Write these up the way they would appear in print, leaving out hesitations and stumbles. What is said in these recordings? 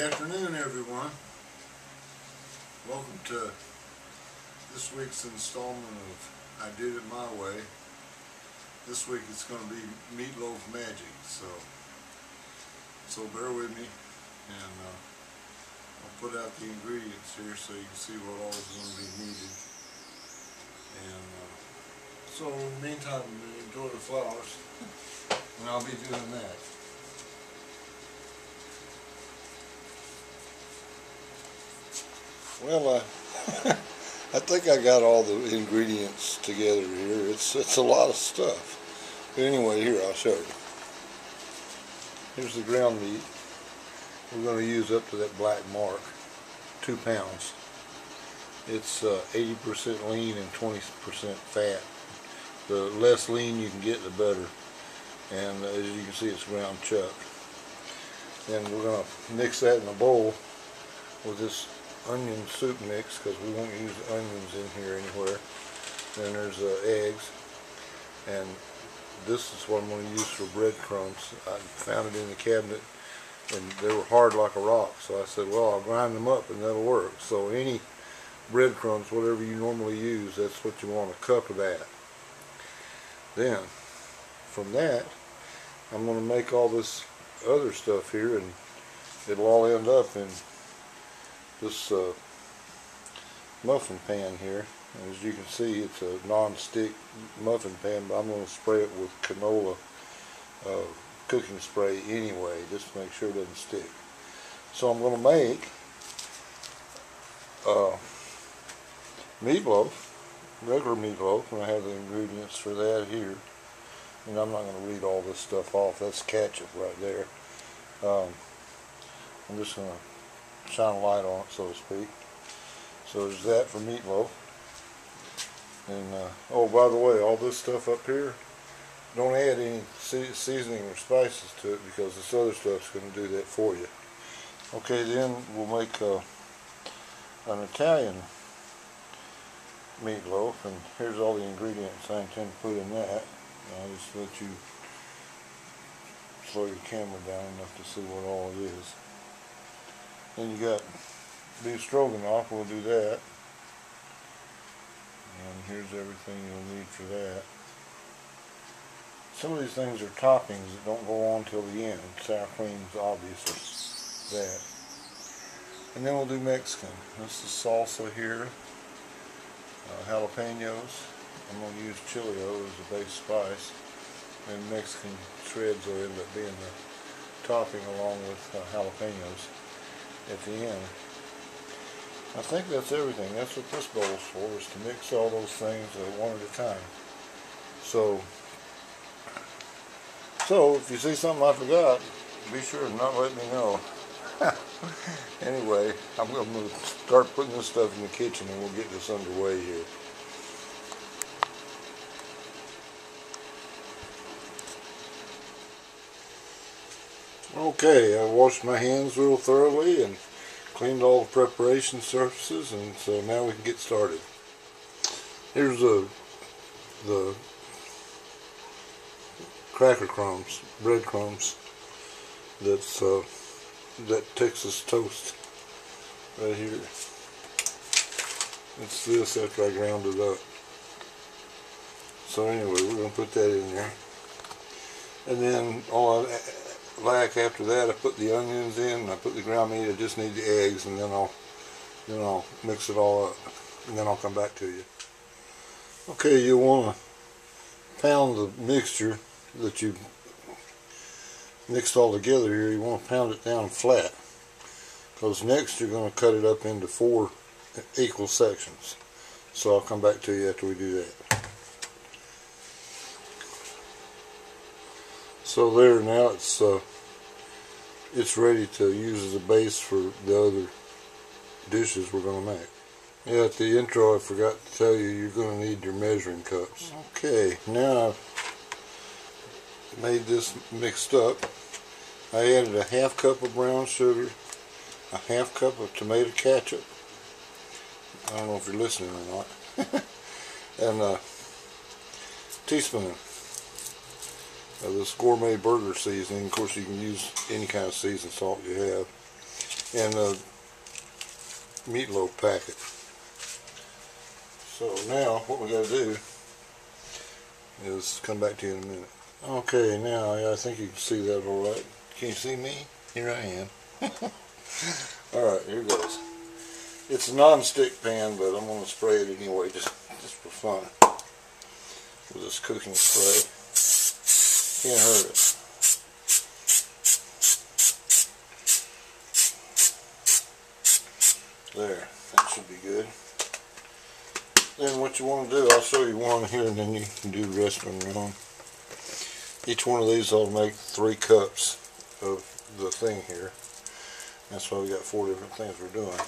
afternoon, everyone. Welcome to this week's installment of I Did It My Way. This week it's going to be meatloaf magic, so bear with me, and I'll put out the ingredients here so you can see what all is going to be needed. And so in the meantime, enjoy the flowers, and I'll be doing that. Well, I think I got all the ingredients together here. It's a lot of stuff. But anyway, here, I'll show you. Here's the ground meat. We're going to use up to that black mark, 2 pounds. It's 80% lean and 20% fat. The less lean you can get, the better. And as you can see, it's ground chuck. Then we're going to mix that in a bowl with this onion soup mix, because we won't use onions in here anywhere. Then there's eggs, and this is what I'm going to use for breadcrumbs. I found it in the cabinet and they were hard like a rock, so I said, well, I'll grind them up and that'll work. So any breadcrumbs, whatever you normally use, that's what you want, a cup of that. Then from that, I'm going to make all this other stuff here, and it'll all end up in this muffin pan here. And as you can see, it's a non-stick muffin pan, but I'm going to spray it with canola cooking spray anyway, just to make sure it doesn't stick. So I'm going to make meatloaf, regular meatloaf, and I have the ingredients for that here. And I'm not going to read all this stuff off. That's ketchup right there. I'm just going to shine a light on it, so to speak. So there's that for meatloaf. And oh, by the way, all this stuff up here, don't add any seasoning or spices to it, because this other stuff's going to do that for you. Okay, then we'll make an Italian meatloaf, and here's all the ingredients I intend to put in that. I'll just let you slow your camera down enough to see what all it is. Then you got beef stroganoff, we'll do that. And here's everything you'll need for that. Some of these things are toppings that don't go on till the end. Sour cream's obviously that. And then we'll do Mexican. This is salsa here. Jalapenos. I'm going to use chilio as a base spice. And Mexican shreds will end up being the topping along with jalapenos at the end. I think that's everything. That's what this bowl's for, is to mix all those things one at a time. So if you see something I forgot, be sure to not let me know. Anyway, I'm going to start putting this stuff in the kitchen, and we'll get this underway here. Okay, I washed my hands real thoroughly and cleaned all the preparation surfaces, and so now we can get started. Here's the cracker crumbs, breadcrumbs, that's that Texas toast right here. It's this after I ground it up. So anyway, we're going to put that in there, and then all like after that, I put the onions in, and I put the ground meat. I just need the eggs, and then I'll mix it all up, and then I'll come back to you. Okay, you want to pound the mixture that you mixed all together here. You want to pound it down flat, because next you're going to cut it up into 4 equal sections. So I'll come back to you after we do that. So there, now it's ready to use as a base for the other dishes we're going to make. Yeah, at the intro I forgot to tell you, you're going to need your measuring cups. Okay, now I've made this mixed up. I added a ½ cup of brown sugar, a ½ cup of tomato ketchup. I don't know if you're listening or not. And a teaspoon of this gourmet burger seasoning. Of course, you can use any kind of seasoned salt you have. in the meatloaf packet. So now what we got to do is come back to you in a minute. Okay, now I think you can see that all right. Can you see me? Here I am. Alright, here goes. It's a non-stick pan, but I'm going to spray it anyway, just for fun, with this cooking spray. Can't hurt it. There, that should be good. Then what you want to do, I'll show you one here and then you can do the rest on your own. Each one of these will make 3 cups of the thing here. That's why we got 4 different things we're doing.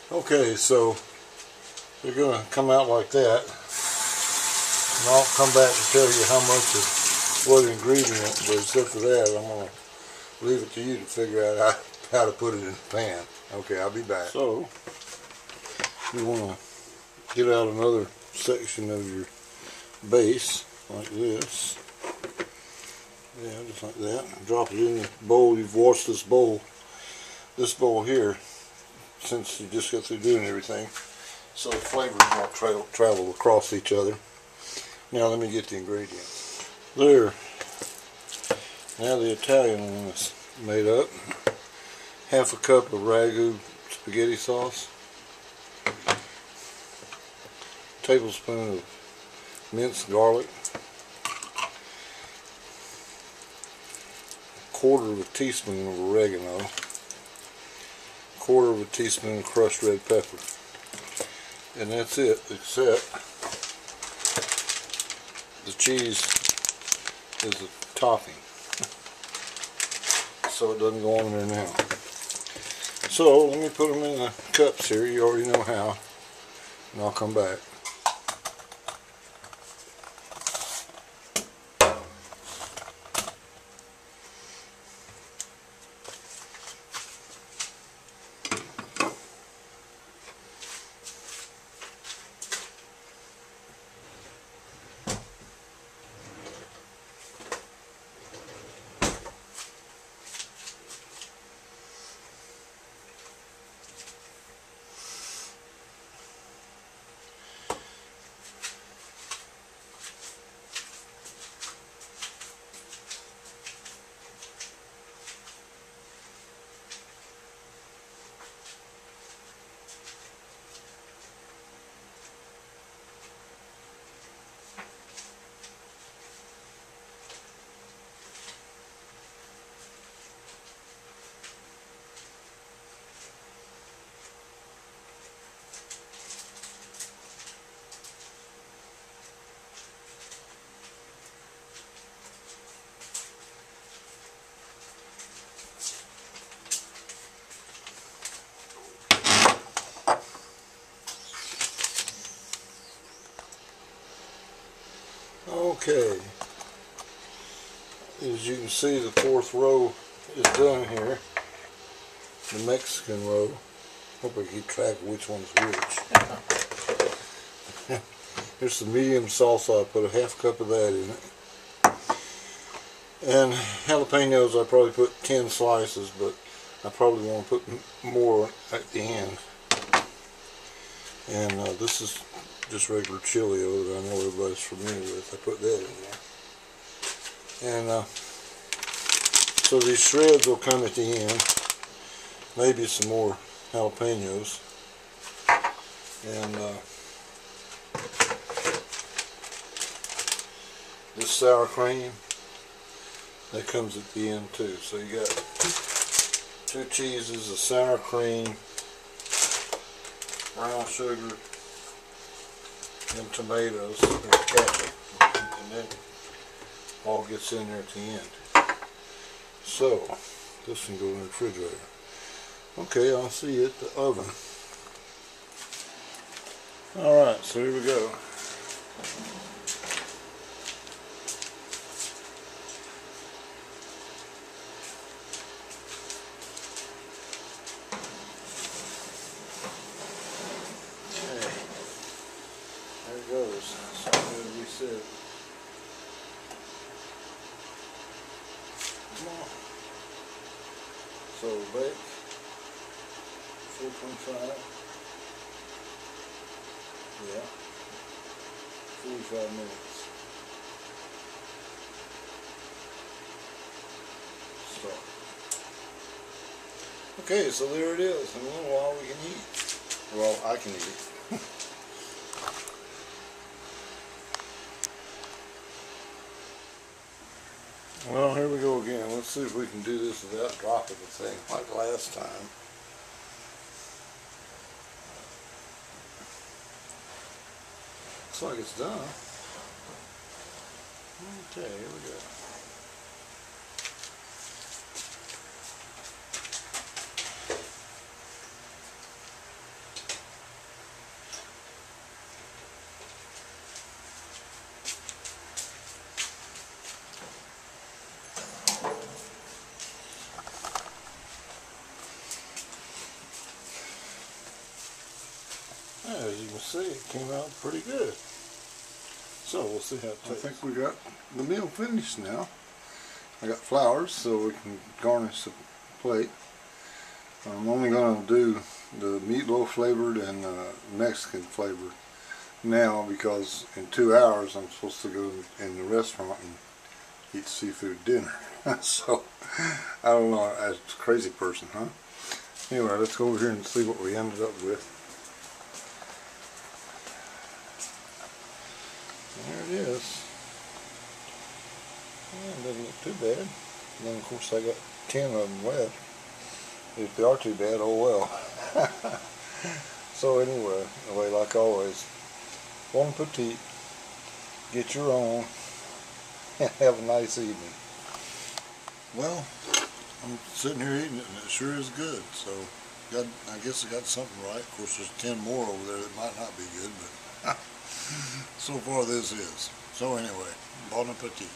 Okay, so they're going to come out like that, and I'll come back to tell you how much of what ingredient, but except for that, I'm going to leave it to you to figure out how to put it in the pan. Okay, I'll be back. So, you want to get out another section of your base, like this. Yeah, just like that. Drop it in the bowl. You've washed this bowl here, since you just got through doing everything, so the flavors won't travel across each other. Now let me get the ingredients. There. Now the Italian one is made up. Half a cup of ragu spaghetti sauce. Tablespoon of minced garlic. Quarter of a teaspoon of oregano. Quarter of a teaspoon of crushed red pepper, and that's it, except the cheese is a topping, so it doesn't go on there now. So let me put them in the cups here. You already know how, and I'll come back. Okay, as you can see, the 4th row is done here, the Mexican row. Hope I keep track of which one's which. Here's the medium salsa. I put a half cup of that in it. And jalapenos, I probably put 10 slices, but I probably want to put more at the end. And this is just regular chili oil that I know everybody's familiar with. I put that in there. And so these shreds will come at the end. Maybe some more jalapenos. And this sour cream, that comes at the end too. So you got 2 cheeses, a sour cream, brown sugar, and tomatoes, and ketchup, and then all gets in there at the end. So this can go in the refrigerator. Okay, I'll see you at the oven. Alright, so here we go. Okay, there it goes. So as we said. Come on. So bake 425. Yeah, 45 minutes. Start. Okay, so there it is. In a little while we can eat. Well, I can eat it. Well, here we go again. Let's see if we can do this without dropping the thing like last time. Looks like it's done. Okay, here we go. As you can see, it came out pretty good. So we'll see how it tastes. I think we got the meal finished now. I got flowers so we can garnish the plate. I'm only going to do the meatloaf flavored and Mexican flavored now because in 2 hours I'm supposed to go in the restaurant and eat seafood dinner. So I don't know, I'm a crazy person, huh? Anyway, let's go over here and see what we ended up with. There it is. Well, it doesn't look too bad. And then of course I got 10 of them left. If they are too bad, oh well. So anyway, like always, bon appetit, get your own, and have a nice evening. Well, I'm sitting here eating it and it sure is good. So I guess I got something right. Of course there's 10 more over there that might not be good, but so far this is. So anyway, bon appetit.